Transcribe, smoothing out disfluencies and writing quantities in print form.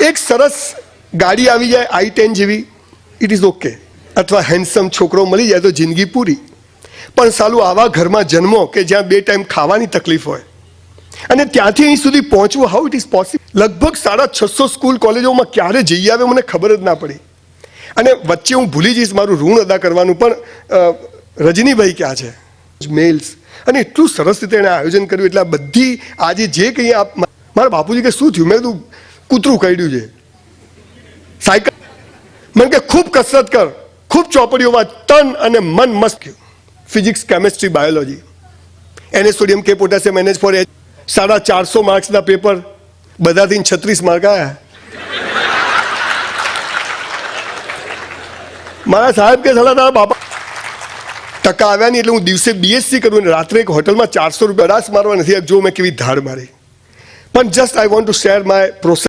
એક સરસ ગાડી આવી જાય i10 જેવી, ઇટ ઇઝ ઓકે, અથવા હેન્ડસમ છોકરો મળી જાય તો જિંદગી પૂરી. પણ સાલું આવા ઘરમાં જન્મો કે જ્યાં 2 ટાઈમ ખાવાની તકલીફ હોય અને ત્યાંથી અહીં સુધી પહોંચવું, હાઉ ઇટ ઇઝ પોસિબલ? લગભગ 650 સ્કૂલ કોલેજોમાં ક્યારે જઈ આવે મને ખબર જ ના પડી. અને વચ્ચે હું ભૂલી જઈશ મારું ઋણ અદા કરવાનું, પણ રજનીભાઈ ક્યાં છે, મેલ્સ, અને એટલું સરસ રીતે એણે આયોજન કર્યું. એટલે આ બધી આજે જે કંઈ મારા બાપુજી કે શું થયું, મેં કીધું કૂતરું કરડ્યું છે, સાયકલ. મને કે ખૂબ કસરત કર, ખૂબ ચોપડીઓમાં તન અને મન મસ્ત. ફિઝિક્સ, કેમેસ્ટ્રી, બાયોલોજી, એને સોડિયમ કે પોટેશિયમ NH4 450 માર્ક્સના પેપર, બધાથી 36 માર્ક આવ્યા. મારા સાહેબ કે સાલા તારા બાપા ટકા આવ્યા નહીં, એટલે હું દિવસે BSc કરું ને રાત્રે એક હોટલમાં 400 રૂપિયા અડાસ મારવા નથી. જો મેં કેવી ધાડ મારી. પણ just I want to share my process.